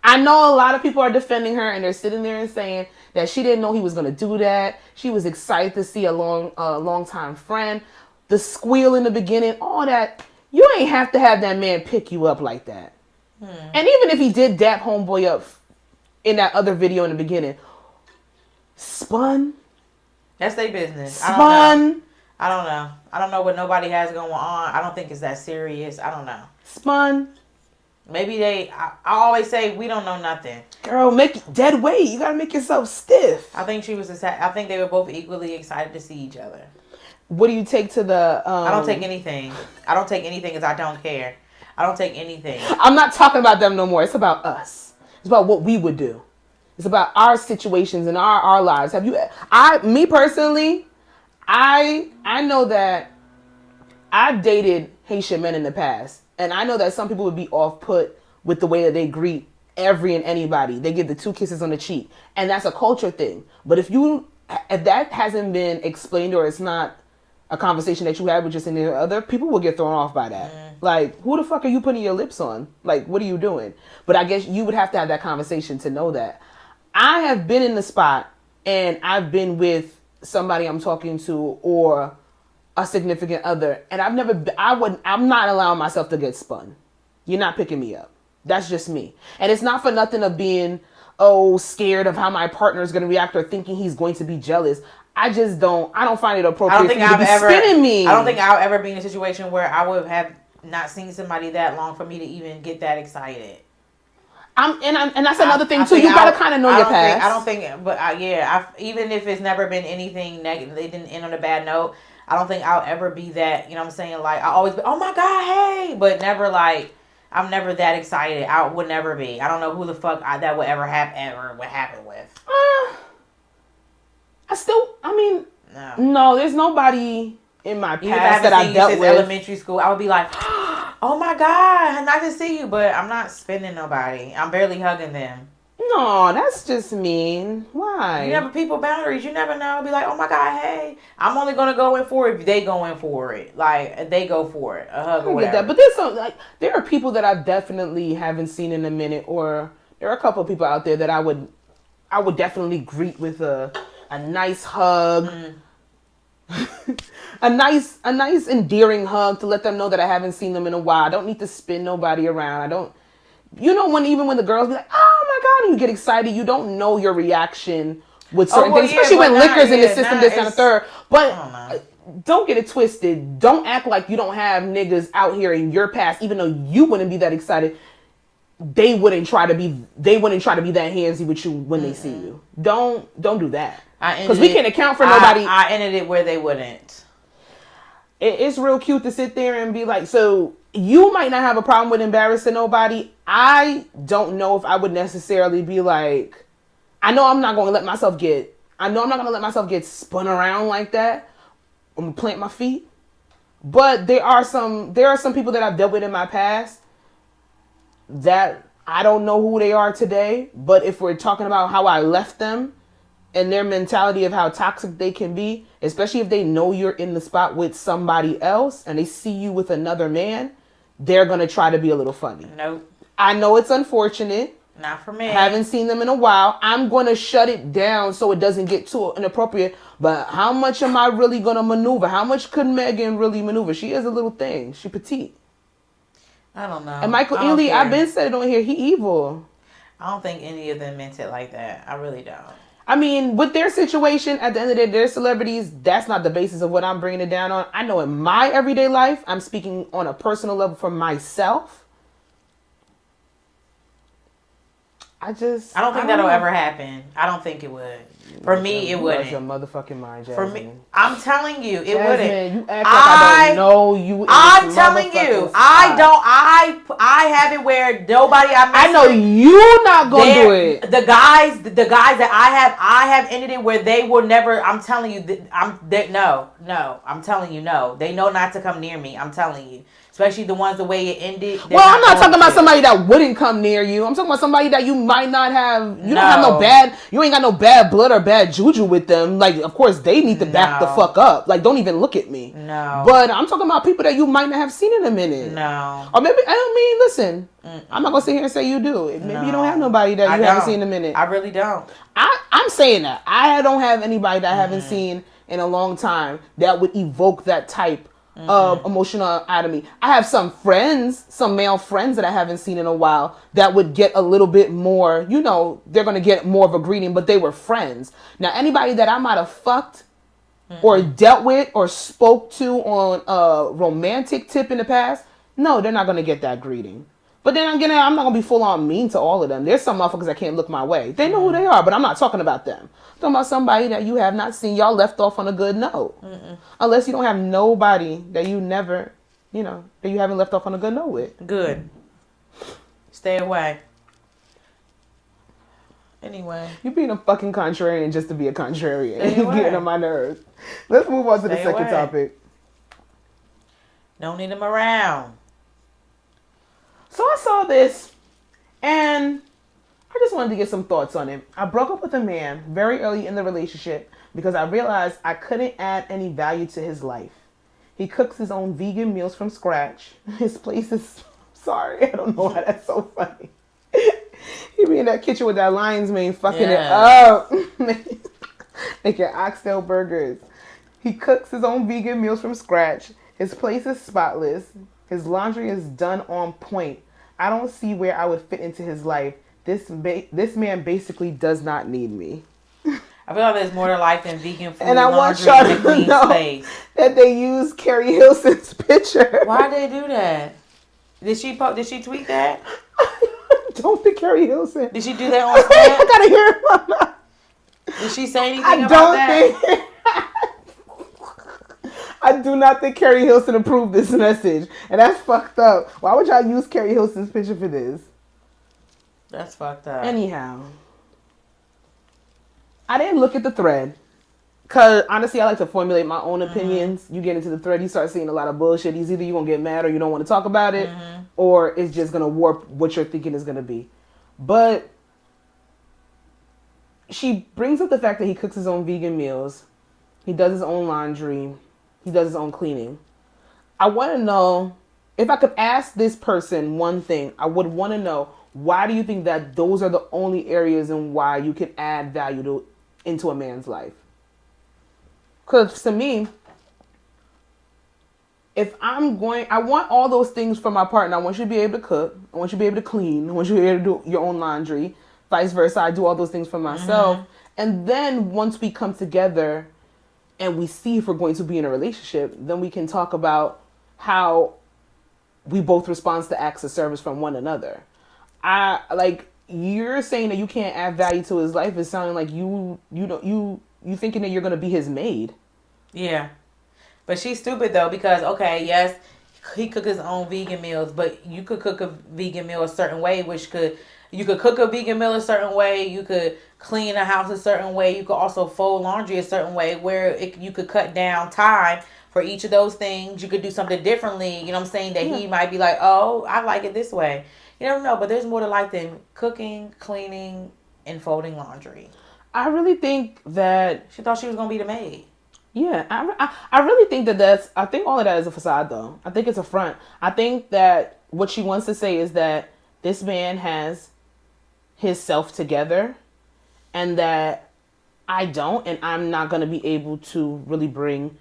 I know a lot of people are defending her, and they're sitting there and saying that she didn't know he was going to do that. She was excited to see a long time friend. The squeal in the beginning, all that. You ain't have to have that man pick you up like that. And even if he did dap homeboy up in that other video in the beginning, spun. That's their business. Spun. I don't know. I don't know what nobody has going on. I don't think it's that serious. I don't know. Spun. Maybe I always say we don't know nothing. Girl, make dead weight. You gotta make yourself stiff. I think I think they were both equally excited to see each other. What do you take to the? I don't take anything. I don't take anything because I don't care. I don't take anything. I'm not talking about them no more. It's about us. It's about what we would do. It's about our situations and our lives. Me personally, I know that I've dated Haitian men in the past. And I know that some people would be off-put with the way that they greet every and anybody. They give the 2 kisses on the cheek. And that's a culture thing. But if that hasn't been explained, or it's not a conversation that you had with just any other, people will get thrown off by that. Like, who the fuck are you putting your lips on? Like, what are you doing? But I guess you would have to have that conversation to know that. I have been in the spot, and I've been with somebody I'm talking to, or a significant other, and I'm not allowing myself to get spun. You're not picking me up. That's just me. And it's not for nothing of being, scared of how my partner is going to react, or thinking he's going to be jealous. I don't find it appropriate for you to be spinning me. I don't think I'll ever be in a situation where I would have not seen somebody that long for me to even get that excited. And that's another thing too. You gotta kind of know your past. Even if it's never been anything negative, they didn't end on a bad note. I don't think I'll ever be that, you know what I'm saying? Like, I always be, oh my God, hey, but never like, I'm never that excited. I would never be. I don't know who the fuck that would ever happen with. No, there's nobody in my past that I dealt with. Elementary school, I would be like, oh my God, nice to see you, but I'm not spending nobody. I'm barely hugging them. No, that's just mean. Why? You never people boundaries. You never know. Be like, oh my God, hey. I'm only gonna go in for it if they go in for it. Like, they go for it. A hug or whatever. That. But there's there are people that I definitely haven't seen in a minute, or there are a couple of people out there that I would definitely greet with a nice hug. a nice endearing hug to let them know that I haven't seen them in a while. I don't need to spin nobody around. Even when the girls be like, oh my God, and you get excited, you don't know your reaction with certain things, especially when liquor's in the system, this kind of third. But don't get it twisted. Don't act like you don't have niggas out here in your past, even though you wouldn't be that excited. They wouldn't try to be that handsy with you when they see you. Don't do that. Because we can't account for nobody. I ended it where they wouldn't. It's real cute to sit there and be like, so you might not have a problem with embarrassing nobody. I don't know if I would necessarily be like, I know I'm not going to let myself get spun around like that. I'm going to plant my feet. But there are some people that I've dealt with in my past that I don't know who they are today. But if we're talking about how I left them and their mentality of how toxic they can be, especially if they know you're in the spot with somebody else and they see you with another man, they're going to try to be a little funny. Nope. I know it's unfortunate. Not for me. Haven't seen them in a while. I'm going to shut it down so it doesn't get too inappropriate. But how much am I really going to maneuver? How much could Megan really maneuver? She is a little thing. She petite. I don't know. And Michael Evil, I've been said it on here. He evil. I don't think any of them meant it like that. I really don't. I mean, with their situation, at the end of the day, they're celebrities. That's not the basis of what I'm bringing it down on. I know in my everyday life, I'm speaking on a personal level for myself. I don't think that'll ever happen. I don't think it would. For me, it wouldn't. Your motherfucking mind, Jasmine. For me, I'm telling you, it Jasmine, wouldn't. You act like I don't know you. I'm telling you, I have it where nobody I know you're not gonna do it. The guys that I have ended it where they will never. I'm telling you, no. I'm telling you, no. They know not to come near me. I'm telling you. Especially the ones the way it ended. Well, I'm not talking about somebody that wouldn't come near you. I'm talking about somebody that you might not have. You don't have no bad. You ain't got no bad blood or bad juju with them. Like, of course, they need to back the fuck up. Like, don't even look at me. No. But I'm talking about people that you might not have seen in a minute. No. Or maybe, I don't mean, listen. I'm not gonna sit here and say you do. Maybe you don't have nobody that you haven't seen in a minute. I really don't. I'm saying that. I don't have anybody that I haven't seen in a long time that would evoke that type of emotional out of me. I have some friends, some male friends that I haven't seen in a while that would get a little bit more, you know, they're going to get more of a greeting, but they were friends. Now, anybody that I might have fucked or dealt with or spoke to on a romantic tip in the past, no, they're not going to get that greeting. But then again, I'm not going to be full on mean to all of them. There's some motherfuckers that can't look my way. They know who they are, but I'm not talking about them. I'm talking about somebody that you have not seen. Y'all left off on a good note. Unless you don't have nobody that you never, you know, that you haven't left off on a good note with. Good. Stay away. Anyway. You being a fucking contrarian just to be a contrarian. You're getting on my nerves. Let's move on to the second topic. Don't need them around. So I saw this, and I just wanted to get some thoughts on it. I broke up with a man very early in the relationship because I realized I couldn't add any value to his life. He cooks his own vegan meals from scratch. His place is... Sorry, I don't know why that's so funny. He be in that kitchen with that lion's mane fucking it up. Making oxtail burgers. He cooks his own vegan meals from scratch. His place is spotless. His laundry is done on point. I don't see where I would fit into his life. This man basically does not need me. I feel like there's more to life than vegan food. And I want y'all to know that they use Carrie Hilson's picture. Why'd they do that? Did she tweet that? Don't think Carrie Hilson. Did she do that on Snap? I gotta hear it from her. Did she say anything about that? I do not think Carrie Hilson approved this message. And that's fucked up. Why would y'all use Carrie Hilson's picture for this? That's fucked up. Anyhow. I didn't look at the thread. Because honestly, I like to formulate my own opinions. You get into the thread, you start seeing a lot of bullshit. It's either you're going to get mad or you don't want to talk about it. Or it's just going to warp what you're thinking is going to be. But she brings up the fact that he cooks his own vegan meals. He does his own laundry. He does his own cleaning. I want to know, if I could ask this person one thing, I would want to know, why do you think that those are the only areas in why you can add value into a man's life? Because to me, if I want all those things from my partner. I want you to be able to cook. I want you to be able to clean. I want you to be able to do your own laundry. Vice versa, I do all those things for myself. And then once we come together and we see if we're going to be in a relationship, then we can talk about how we both respond to acts of service from one another. You're saying that you can't add value to his life. It's sounding like you thinking that you're going to be his maid. Yeah. But she's stupid though, because okay, yes, he cook his own vegan meals, but you could cook a vegan meal a certain way, you could cook a vegan meal a certain way, you could clean a house a certain way, you could also fold laundry a certain way where you could cut down time for each of those things. You could do something differently, you know what I'm saying, that he might be like, oh, I like it this way. You never know, but there's more to life than cooking, cleaning, and folding laundry. I really think that... She thought she was going to be the maid. Yeah, I really think I think all of that is a facade though. I think it's a front. I think that what she wants to say is that this man has his self together and that I don't, and I'm not going to be able to really bring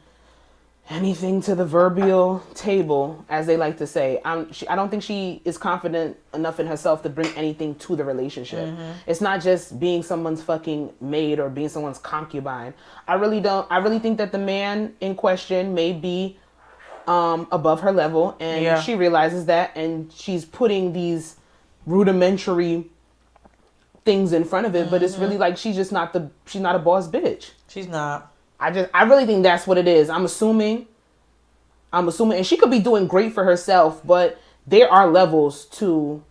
anything to the proverbial table, as they like to say. I don't think she is confident enough in herself to bring anything to the relationship. It's not just being someone's fucking maid or being someone's concubine. I really think that the man in question may be above her level, and she realizes that, and she's putting these rudimentary things in front of it, but it's really like she's not a boss bitch. She's not. I really think that's what it is. I'm assuming, and she could be doing great for herself, but there are levels to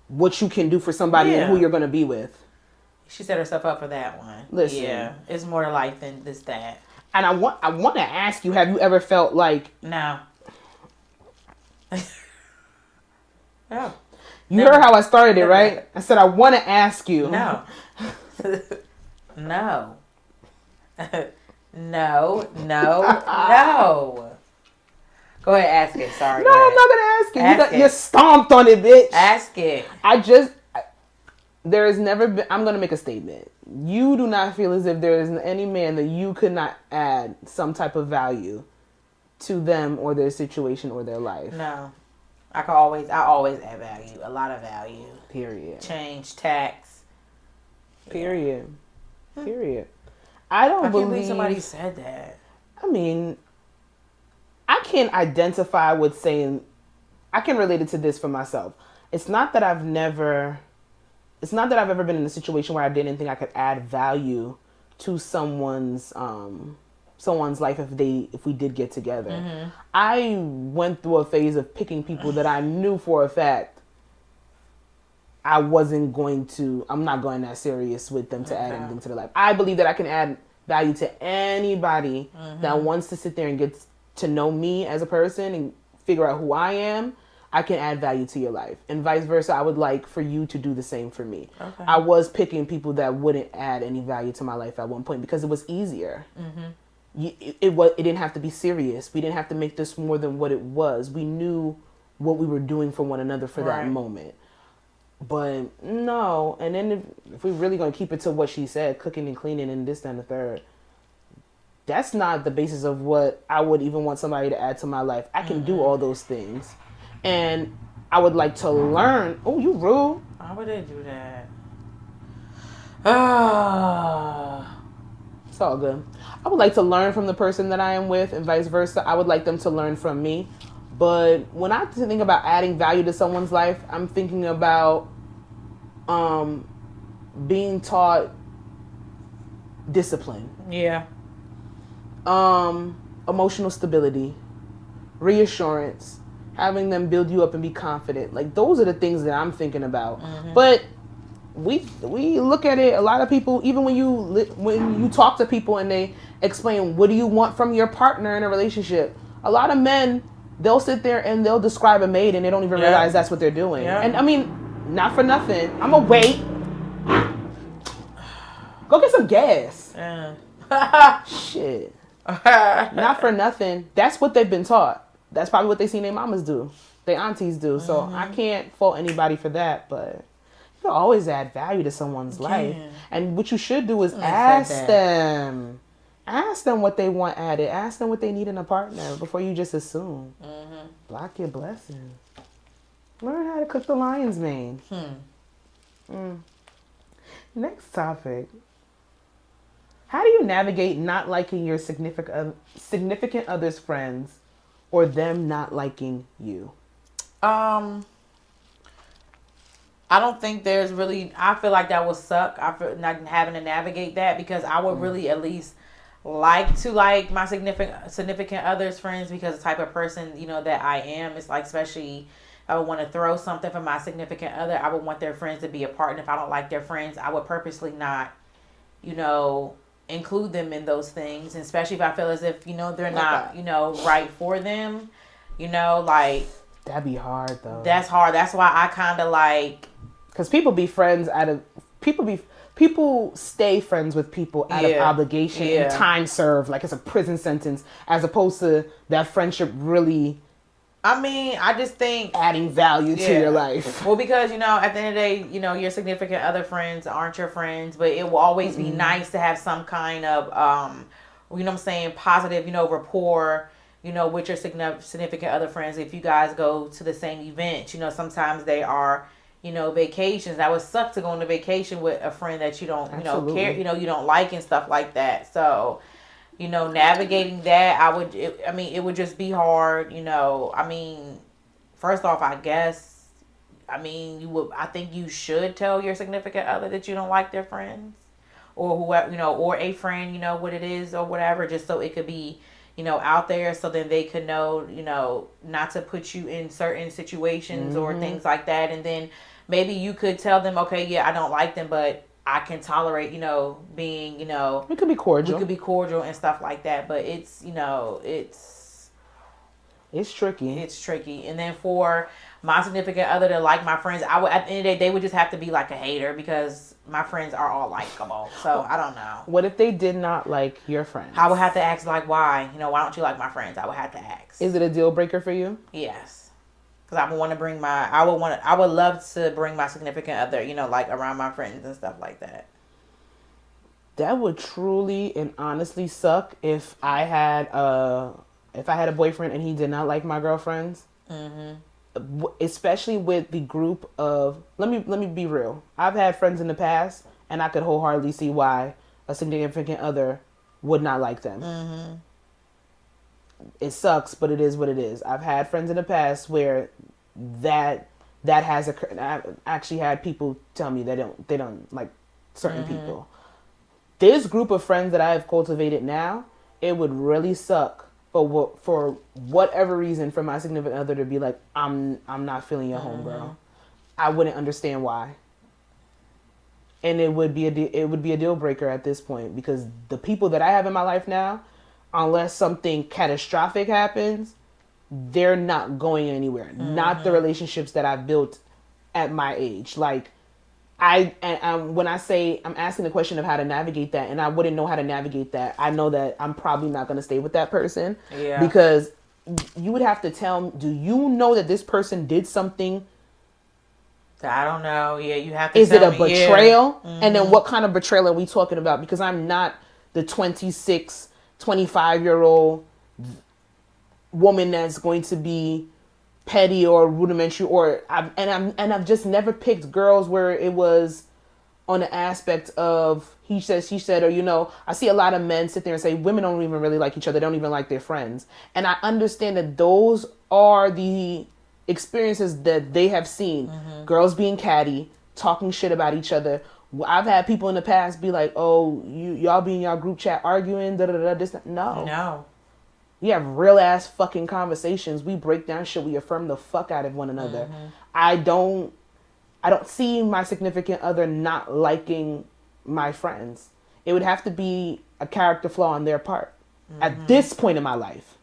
what you can do for somebody and who you're going to be with. She set herself up for that one. Listen. Yeah, it's more to life than this, that. And I want to ask you, have you ever felt like... No. No. You Never. heard how I started it, Never. right? I said I want to ask you. No. No. No. No. Go ahead, ask it. Sorry. No, go I'm ahead. not gonna ask you. Ask You it. stomped on it, bitch. Ask it. There has never been. I'm gonna make a statement. You do not feel as if there is any man that you could not add some type of value to them or their situation or their life. No. I always add value. A lot of value. Period. Change, tax. Period. Period. I don't I can't believe believe somebody said that. I mean, I can't identify with saying. I can relate it to this for myself. It's not that I've ever been in a situation where I didn't think I could add value to someone's life if we did get together. Mm-hmm. I went through a phase of picking people that I knew for a fact I'm not going that serious with them to add anything to their life. I believe that I can add value to anybody that wants to sit there and get to know me as a person and figure out who I am. I can add value to your life, and vice versa. I would like for you to do the same for me. Okay. I was picking people that wouldn't add any value to my life at one point because it was easier. It didn't have to be serious. We didn't have to make this more than what it was. We knew what we were doing for one another for that moment. But no, and then if we're really going to keep it to what she said, cooking and cleaning and this, that, and the third, that's not the basis of what I would even want somebody to add to my life. I can do all those things. And I would like to learn. Oh, you rude. Why would they do that? It's all good. I would like to learn from the person that I am with and vice versa. I would like them to learn from me. But when I think about adding value to someone's life, I'm thinking about being taught discipline. Yeah. Emotional stability, reassurance, having them build you up and be confident. Like, those are the things that I'm thinking about. But we look at it, a lot of people, even when you talk to people and they explain, what do you want from your partner in a relationship? A lot of men, they'll sit there and they'll describe a mate and they don't even realize that's what they're doing. Yeah. And I mean, not for nothing. I'm gonna wait. Go get some gas. Shit. Not for nothing. That's what they've been taught. That's probably what they seen their mamas do, their aunties do. So I can't fault anybody for that, but you can always add value to someone's life. And what you should do is ask them. Ask them what they want added. Ask them what they need in a partner before you just assume. Block your blessings. Learn how to cook the lion's mane. Next topic. How do you navigate not liking your significant other's friends or them not liking you? I don't think there's really, I feel like that would suck. I feel not having to navigate that, because I would really at least like to like my significant other's friends, because the type of person, that I am. It's like, especially I would want to throw something for my significant other. I would want their friends to be a part. And if I don't like their friends, I would purposely not, include them in those things. And especially if I feel as if, they're not, right for them, like. That'd be hard though. That's hard. That's why I kind of like. Because people be friends people stay friends with people out of obligation and time served, like it's a prison sentence, as opposed to that friendship really. I mean, I just think adding value to your life. Well, because at the end of the day, your significant other friends aren't your friends, but it will always be nice to have some kind of, positive, rapport, with your significant other friends. If you guys go to the same event, sometimes they are, vacations. That would suck to go on a vacation with a friend that you don't, care, you don't like and stuff like that. So, navigating that, it would just be hard, first off, I guess, I think you should tell your significant other that you don't like their friends, or whoever, or a friend, what it is or whatever, just so it could be, out there, so then they could know, not to put you in certain situations or things like that. And then maybe you could tell them, okay, yeah, I don't like them, but I can tolerate, being, we could be cordial. We could be cordial and stuff like that. But it's, It's tricky. It's tricky. And then for my significant other to like my friends, I would, at the end of the day, they would just have to be like a hater because my friends are all likable. So I don't know. What if they did not like your friends? I would have to ask like why. You know, why don't you like my friends? I would have to ask. Is it a deal breaker for you? Yes. Because I would want to bring my, I would love to bring my significant other, you know, like around my friends and stuff like that. That would truly and honestly suck if I had a boyfriend and he did not like my girlfriends. Mm-hmm. Especially with the group of, let me be real. I've had friends in the past, and I could wholeheartedly see why a significant other would not like them. Mm-hmm. It sucks, but it is what it is. I've had friends in the past where that has occurred. I've actually had people tell me they don't like certain people. This group of friends that I have cultivated now, it would really suck for whatever reason for my significant other to be like, I'm not feeling your homegirl. I wouldn't understand why. And it would be a deal breaker at this point, because the people that I have in my life now, unless something catastrophic happens, they're not going anywhere. Not the relationships that I've built at my age. Like, when I say I'm asking the question of how to navigate that, and I wouldn't know how to navigate that, I know that I'm probably not going to stay with that person. Yeah. Because you would have to tell me, do you know that this person did something? I don't know. Yeah, you have to Is it a me. betrayal? Yeah. And then what kind of betrayal are we talking about? Because I'm not the 26, 25-year-old woman that's going to be petty or rudimentary, or I've just never picked girls where it was on the aspect of he said, she said, or, you know, I see a lot of men sit there and say women don't even really like each other. They don't even like their friends. And I understand that those are the experiences that they have seen. Mm-hmm. Girls being catty, talking shit about each other. I've had people in the past be like, oh, y'all be in y'all group chat arguing, this, no. We have real ass fucking conversations. We break down shit. We affirm the fuck out of one another. Mm-hmm. I don't see my significant other not liking my friends. It would have to be a character flaw on their part at this point in my life.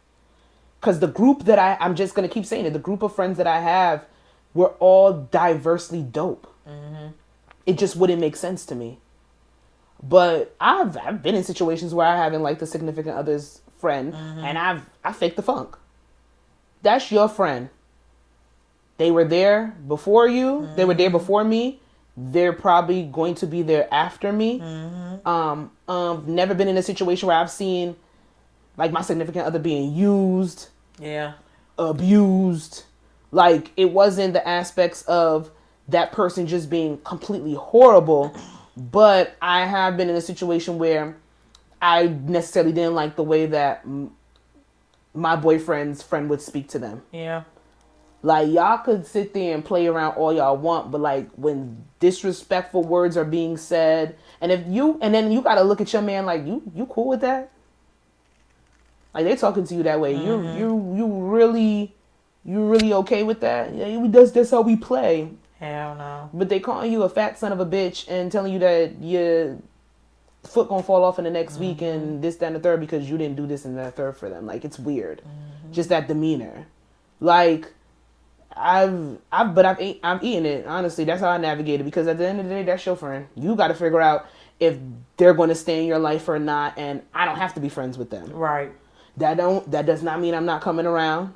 Because the group that I'm just going to keep saying it, the group of friends that I have, we're all diversely dope. Mm-hmm. It just wouldn't make sense to me. But I've been in situations where I haven't liked the significant other's friend, and I faked the funk. That's your friend. They were there before you. They were there before me. They're probably going to be there after me. Never been in a situation where I've seen like my significant other being used, abused. Like, it wasn't the aspects of that person just being completely horrible, but I have been in a situation where I necessarily didn't like the way that my boyfriend's friend would speak to them. Yeah. Like, y'all could sit there and play around all y'all want, but like when disrespectful words are being said, and then you gotta look at your man like, you cool with that? Like, they're talking to you that way. You really okay with that? Yeah, that's how we play. Hell no. But they calling you a fat son of a bitch and telling you that your foot gonna fall off in the next week and this, that, and the third because you didn't do this and that third for them. Like, it's weird. Just that demeanor. Like, I'm eating it. Honestly, that's how I navigate it, because at the end of the day, that's your friend. You got to figure out if they're going to stay in your life or not, and I don't have to be friends with them. Right. That does not mean I'm not coming around.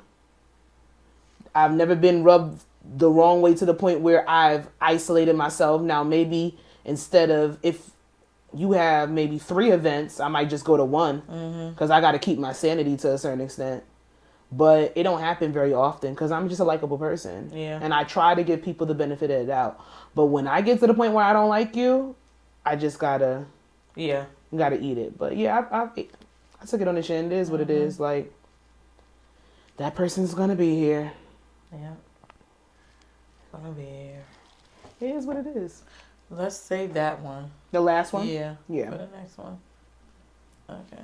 I've never been rubbed the wrong way to the point where I've isolated myself. Now, maybe instead of, if you have maybe 3 events, I might just go to 1 because I got to keep my sanity to a certain extent. But it don't happen very often because I'm just a likable person. Yeah. And I try to give people the benefit of the doubt. But when I get to the point where I don't like you, I just gotta eat it. But yeah, I took it on the chin. It is what it is. Like, that person's gonna be here. Yeah. Gonna be here. It is what it is. Let's save that one. The last one? Yeah. Yeah. For the next one. Okay.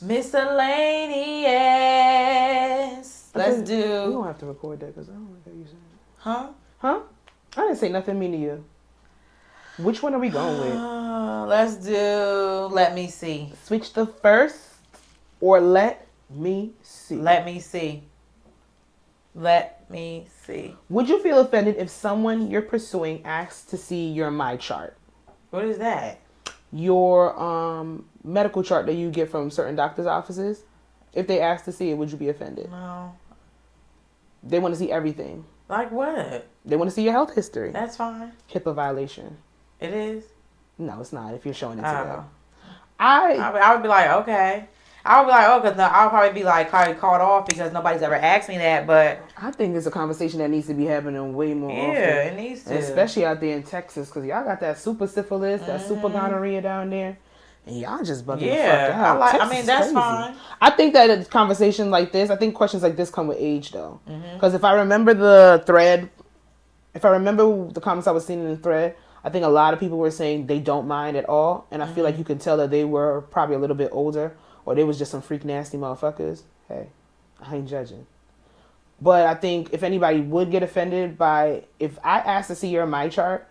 Miscellaneous. Let's do. You don't have to record that because I don't like how you say it. Huh? Huh? I didn't say nothing mean to you. Which one are we going with? Let's do. Let me see. Switch the first or let me see. Let me see. Let me see. Would you feel offended if someone you're pursuing asks to see your my chart? What is that? Your medical chart that you get from certain doctor's offices. If they ask to see it, would you be offended? No. They want to see everything. Like what? They want to see your health history. That's fine. HIPAA violation. It is. No, it's not. If you're showing it to them. Oh. I I would be like, okay. I would be like, oh, because I'll probably be like caught off because nobody's ever asked me that. But think it's a conversation that needs to be happening way more often. yeah, it needs to. Especially out there in Texas, because y'all got that super syphilis, that super gonorrhea down there. And y'all just bugging the fuck out. I mean, that's fine. I think that a conversation like this, I think questions like this come with age, though. Because if I remember the thread, if I remember the comments I was seeing in the thread, I think a lot of people were saying they don't mind at all. And I feel like you can tell that they were probably a little bit older, or they was just some freak nasty motherfuckers. Hey, I ain't judging. But I think if anybody would get offended by, if I ask to see your my chart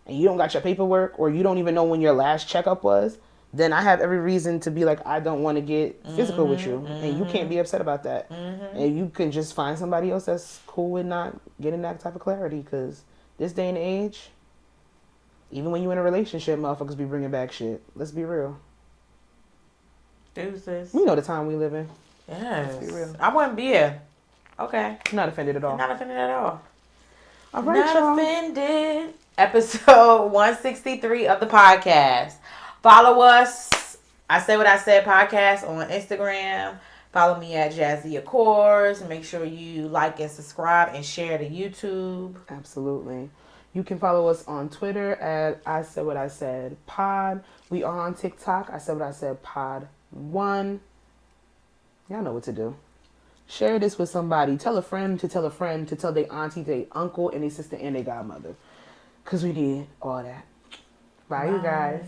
and you don't got your paperwork, or you don't even know when your last checkup was, then I have every reason to be like, I don't want to get physical with you. And you can't be upset about that. And you can just find somebody else that's cool with not getting that type of clarity. Because this day and age, even when you're in a relationship, motherfuckers be bringing back shit. Let's be real. Deuces. We know the time we live in. Yes. Let's be real. I wouldn't be here. Okay. I'm not offended at all. Not offended at all. All right, Not y'all. offended. Episode 163 of the podcast. Follow us. I Say What I Said podcast on Instagram. Follow me at Jazzy Accords. Make sure you like and subscribe and share to YouTube. Absolutely. You can follow us on Twitter at I Said What I Said Pod. We are on TikTok. I Said What I Said Pod 1. Y'all know what to do. Share this with somebody. Tell a friend to tell a friend to tell their auntie, their uncle, and their sister, and their godmother. Because we need all that. Bye, you guys.